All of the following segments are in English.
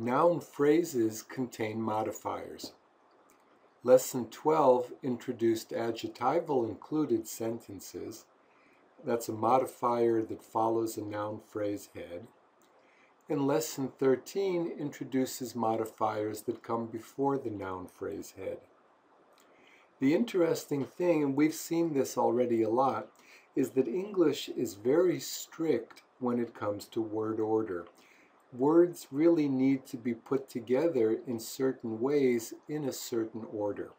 Noun phrases contain modifiers. Lesson 12 introduced adjectival included sentences. That's a modifier that follows a noun phrase head. And Lesson 13 introduces modifiers that come before the noun phrase head. The interesting thing, and we've seen this already a lot, is that English is very strict when it comes to word order. Words really need to be put together in certain ways in a certain order.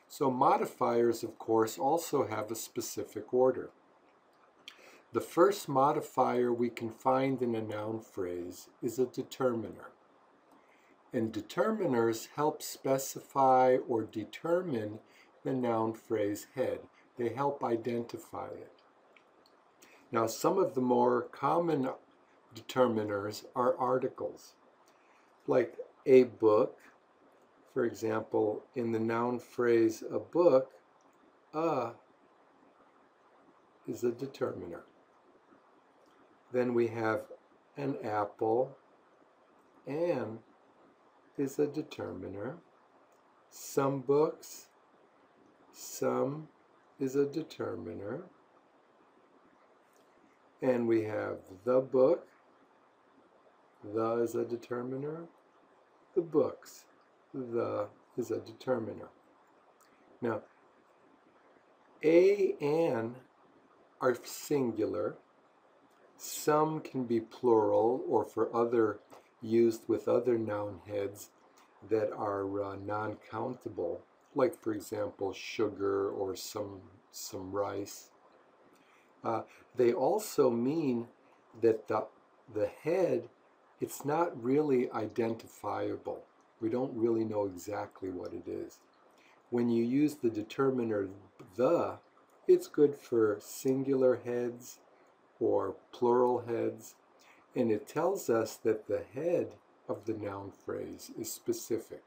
So modifiers, of course, also have a specific order. The first modifier we can find in a noun phrase is a determiner. And determiners help specify or determine the noun phrase head. They help identify it. Now, some of the more common determiners are articles, like a book. For example, in the noun phrase a book, a is a determiner. Then we have an apple, an is a determiner. Some books, some is a determiner. And we have the book, the is a determiner. The books, the is a determiner. Now, a, an are singular. Some can be plural or for other used with other noun heads that are non-countable, like for example sugar or some rice. They also mean that the head, it's not really identifiable. We don't really know exactly what it is. When you use the determiner the, it's good for singular heads or plural heads, and it tells us that the head of the noun phrase is specific.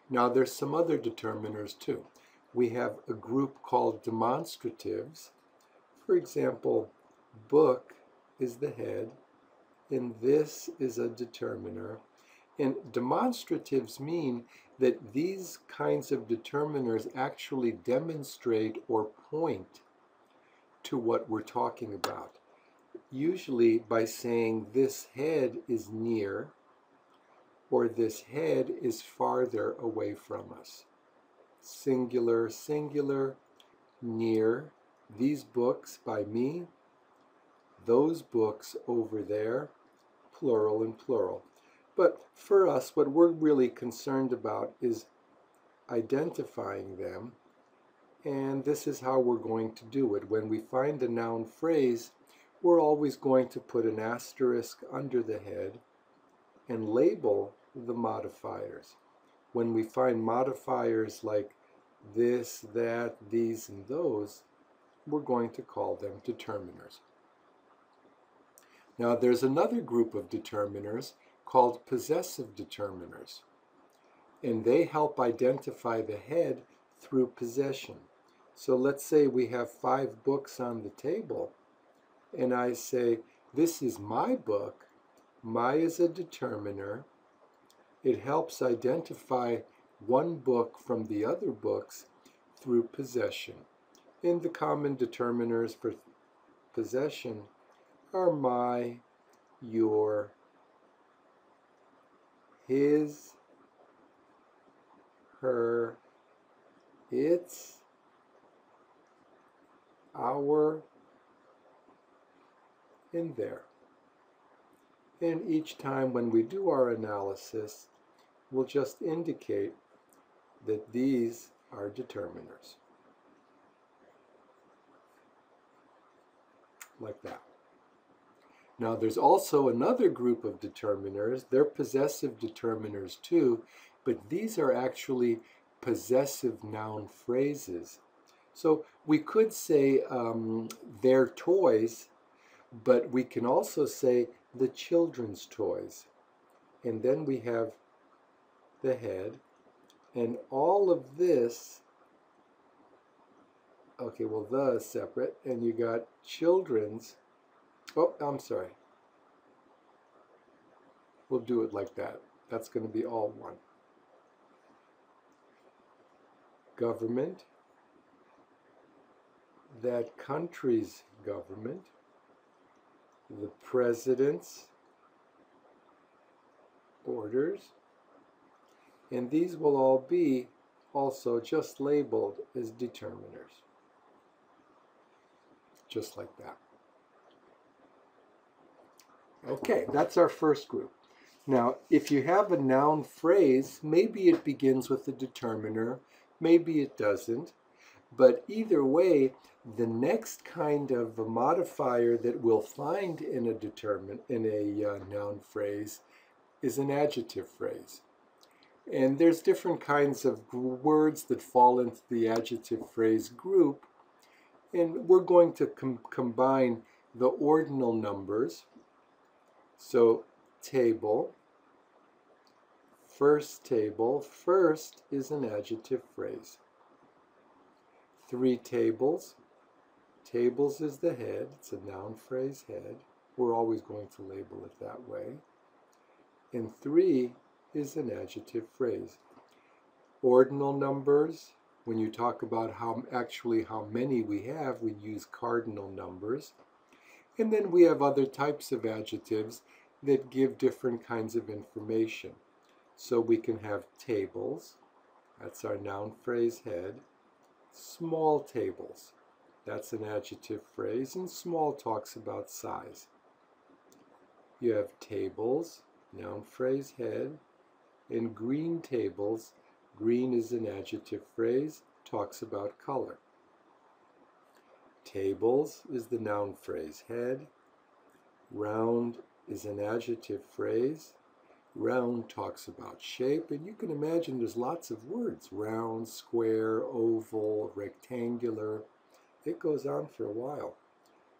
Now there's some other determiners too. We have a group called demonstratives. For example, book is the head, and this is a determiner. And demonstratives mean that these kinds of determiners actually demonstrate or point to what we're talking about. Usually by saying this head is near, or this head is farther away from us. Singular, singular, near, these books by me, those books over there, plural and plural. But for us, what we're really concerned about is identifying them, and this is how we're going to do it. When we find a noun phrase, we're always going to put an asterisk under the head and label the modifiers. When we find modifiers like this, that, these, and those, we're going to call them determiners. Now there's another group of determiners called possessive determiners, and they help identify the head through possession. So let's say we have 5 books on the table, and I say, this is my book. My is a determiner. It helps identify one book from the other books through possession. And the common determiners for possession are my, your, his, her, its, our, and their. And each time when we do our analysis, we'll just indicate that these are determiners. Like that. Now there's also another group of determiners. They're possessive determiners too, but these are actually possessive noun phrases. So we could say their toys, but we can also say the children's toys. And then we have the head, and all of this, okay, well the is separate, and you got children's, oh, I'm sorry. We'll do it like that. That's going to be all one. Government, that country's government, the president's orders, and these will all be also just labeled as determiners. Just like that. Okay, that's our first group. Now, if you have a noun phrase, maybe it begins with a determiner, maybe it doesn't, but either way, the next kind of a modifier that we'll find in a noun phrase is an adjective phrase. And there's different kinds of words that fall into the adjective phrase group, and we're going to combine the ordinal numbers. So table, first table, first is an adjective phrase. 3 tables, tables is the head, it's a noun phrase head. We're always going to label it that way. And 3 is an adjective phrase. Ordinal numbers, when you talk about how many we have, we use cardinal numbers. And then we have other types of adjectives that give different kinds of information. So we can have tables, that's our noun phrase head. Small tables, that's an adjective phrase, and small talks about size. You have tables, noun phrase head, and green tables. Green is an adjective phrase, talks about color. Tables is the noun phrase head. Round is an adjective phrase. Round talks about shape, and you can imagine there's lots of words. Round, square, oval, rectangular. It goes on for a while.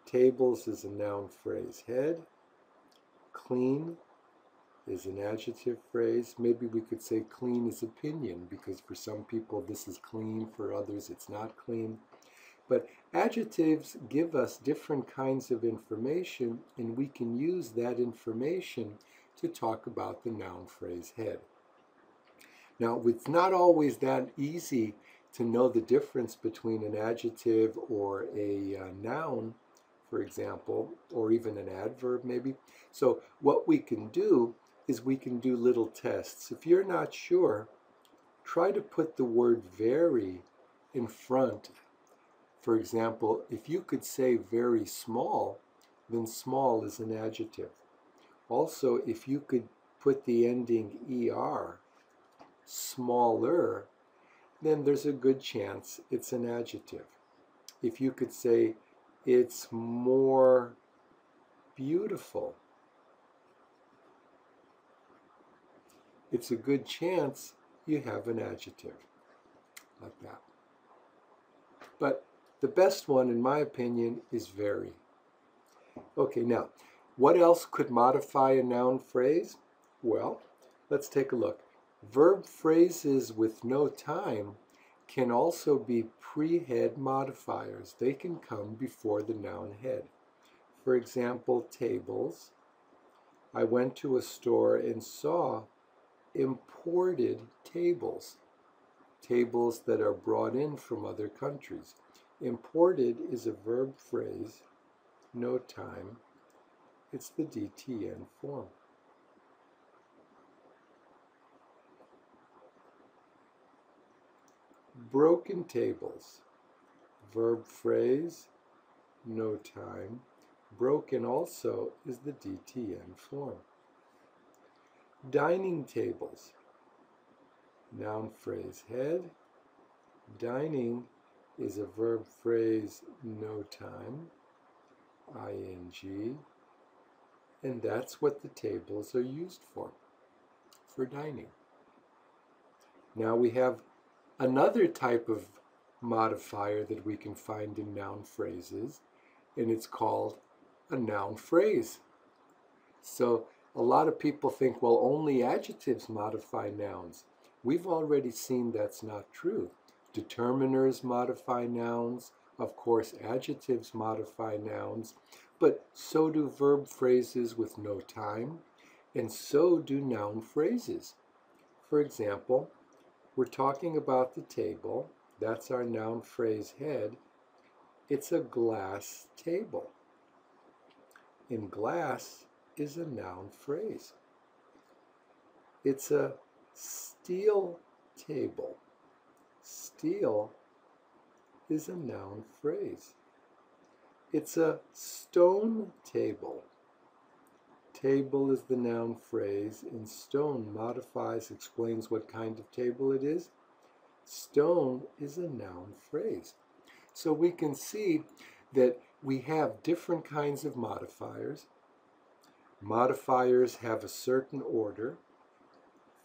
Tables is a noun phrase head. Clean is an adjective phrase. Maybe we could say clean is opinion, because for some people this is clean, for others it's not clean. But adjectives give us different kinds of information, and we can use that information to talk about the noun phrase head. Now, it's not always that easy to know the difference between an adjective or a noun, for example, or even an adverb maybe. So what we can do is we can do little tests. If you're not sure, try to put the word very in front. For example, if you could say very small, then small is an adjective. Also, if you could put the ending er, smaller, then there's a good chance it's an adjective. If you could say it's more beautiful, it's a good chance you have an adjective like that. But the best one, in my opinion, is very. Okay, now, what else could modify a noun phrase? Well, let's take a look. Verb phrases with no time can also be pre-head modifiers. They can come before the noun head. For example, tables. I went to a store and saw imported tables. Tables that are brought in from other countries. Imported is a verb phrase, no time. It's the DTN form. Broken tables, verb phrase, no time. Broken also is the DTN form. Dining tables, noun phrase head. Dining is a verb phrase, no time, ing, and that's what the tables are used for dining. Now we have another type of modifier that we can find in noun phrases, and it's called a noun phrase. So a lot of people think, well, only adjectives modify nouns. We've already seen that's not true. Determiners modify nouns. Of course, adjectives modify nouns. But so do verb phrases with no time. And so do noun phrases. For example, we're talking about the table. That's our noun phrase head. It's a glass table. And glass is a noun phrase. It's a steel table. Steel is a noun phrase. It's a stone table. Table is the noun phrase, and stone modifies, explains what kind of table it is. Stone is a noun phrase. So we can see that we have different kinds of modifiers. Modifiers have a certain order.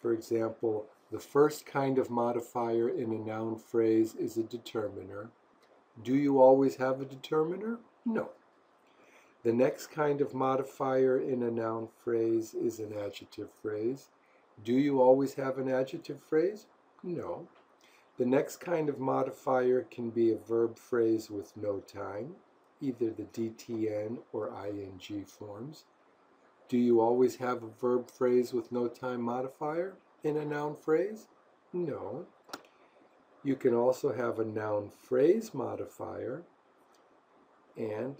For example, the first kind of modifier in a noun phrase is a determiner. Do you always have a determiner? No. The next kind of modifier in a noun phrase is an adjective phrase. Do you always have an adjective phrase? No. The next kind of modifier can be a verb phrase with no time, either the DTN or ING forms. Do you always have a verb phrase with no time modifier in a noun phrase? No. You can also have a noun phrase modifier, and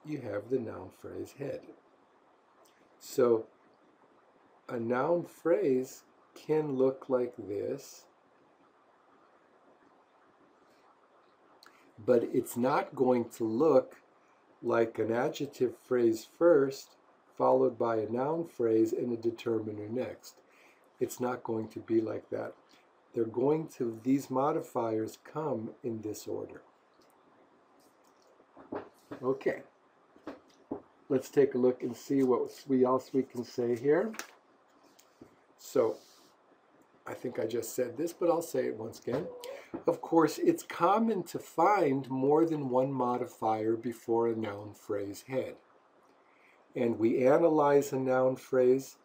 you have the noun phrase head. So a noun phrase can look like this, but it's not going to look like an adjective phrase first, followed by a noun phrase and a determiner next. It's not going to be like that. These modifiers come in this order. Okay. Let's take a look and see what else we can say here. So, I think I just said this, but I'll say it once again. Of course, it's common to find more than one modifier before a noun phrase head. And we analyze a noun phrase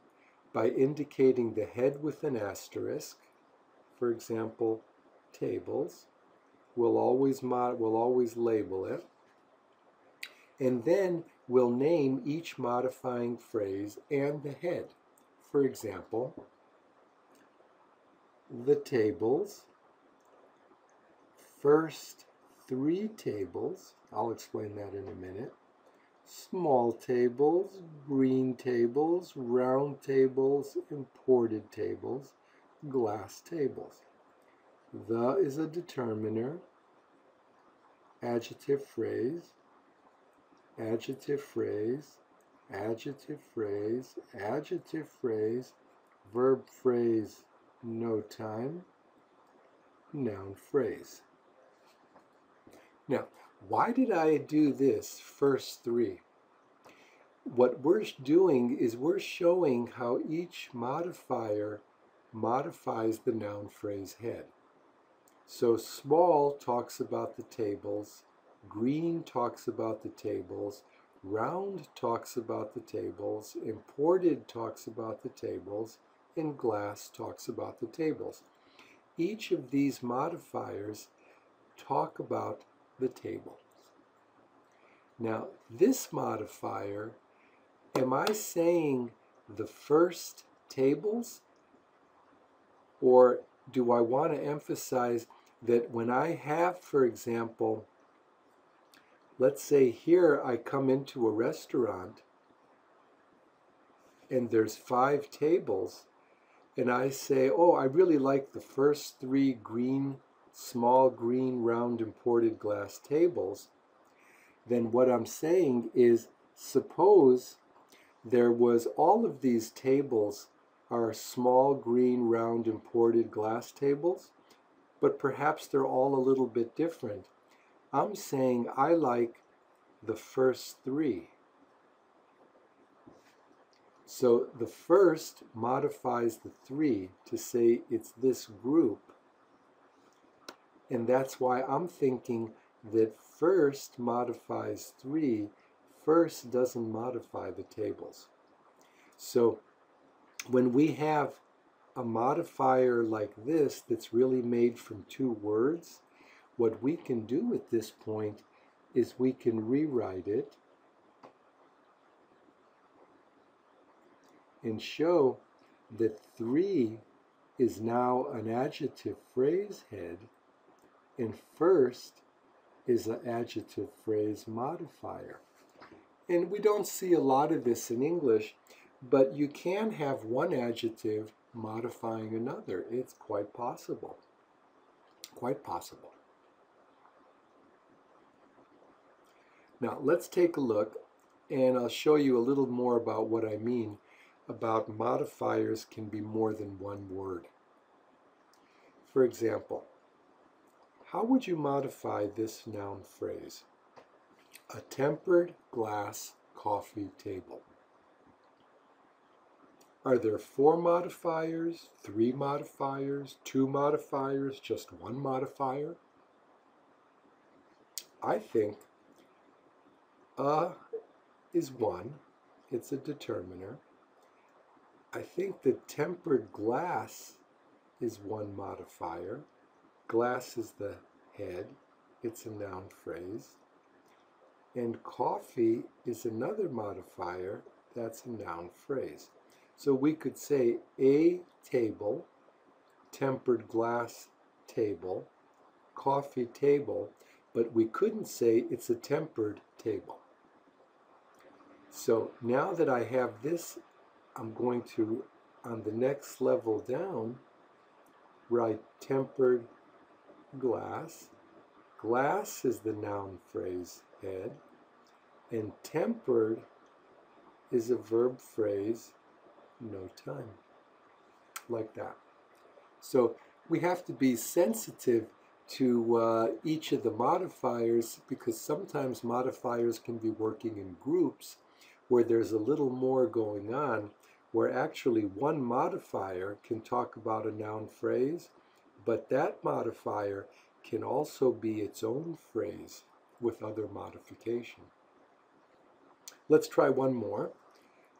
by indicating the head with an asterisk. For example, tables. We'll always label it. And then we'll name each modifying phrase and the head. For example, the tables, first 3 tables, I'll explain that in a minute, small tables, green tables, round tables, imported tables, glass tables. The is a determiner, adjective phrase, adjective phrase, adjective phrase, adjective phrase, verb phrase, no time, noun phrase. Now, why did I do this first 3? What we're doing is we're showing how each modifier modifies the noun phrase head. So small talks about the tables, green talks about the tables, round talks about the tables, imported talks about the tables, and glass talks about the tables. Each of these modifiers talk about the tables. Now, this modifier, am I saying the first tables? Or do I want to emphasize that when I have, for example, let's say here I come into a restaurant and there's 5 tables, and I say, oh, I really like the first 3 green, small green, round imported glass tables, then what I'm saying is, suppose there was all of these tables are small green, round imported glass tables, but perhaps they're all a little bit different. I'm saying I like the first 3. So the first modifies the 3 to say it's this group. And that's why I'm thinking that first modifies 3. First doesn't modify the tables. So when we have a modifier like this that's really made from 2 words, what we can do at this point is we can rewrite it and show that 3 is now an adjective phrase head, and first is an adjective phrase modifier. And we don't see a lot of this in English, but you can have one adjective modifying another. It's quite possible. Quite possible. Now let's take a look, and I'll show you a little more about what I mean about modifiers can be more than one word. For example, how would you modify this noun phrase? A tempered glass coffee table. Are there 4 modifiers, 3 modifiers, 2 modifiers, just 1 modifier? I think is 1. It's a determiner. I think that tempered glass is 1 modifier. Glass is the head. It's a noun phrase. And coffee is another modifier. That's a noun phrase. So we could say a table, tempered glass table, coffee table, but we couldn't say it's a tempered table. So now that I have this, I'm going to, on the next level down, write tempered glass. Glass is the noun phrase head, and tempered is a verb phrase, no time, like that. So we have to be sensitive to each of the modifiers, because sometimes modifiers can be working in groups where there's a little more going on, where actually one modifier can talk about a noun phrase, but that modifier can also be its own phrase with other modification. Let's try one more.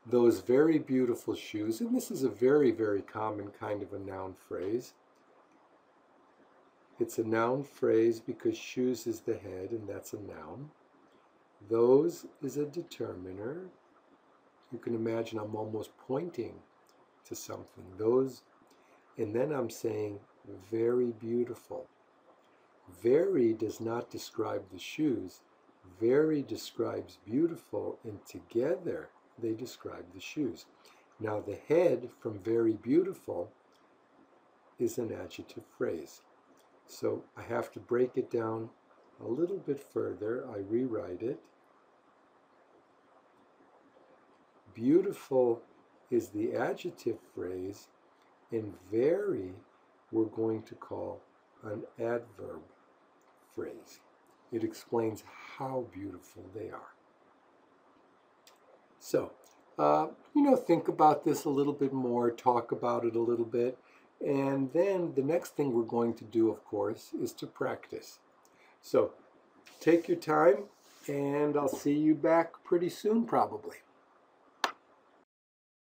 Those very beautiful shoes, and this is a very, very common kind of a noun phrase. It's a noun phrase because shoes is the head, and that's a noun. Those is a determiner. You can imagine I'm almost pointing to something. Those, and then I'm saying very beautiful. Very does not describe the shoes. Very describes beautiful, and together they describe the shoes. Now the head from very beautiful is an adjective phrase. So I have to break it down a little bit further. I rewrite it. Beautiful is the adjective phrase, and very we're going to call an adverb phrase. It explains how beautiful they are. So, think about this a little bit more, talk about it a little bit, and then the next thing we're going to do, of course, is to practice. So, take your time, and I'll see you back pretty soon, probably.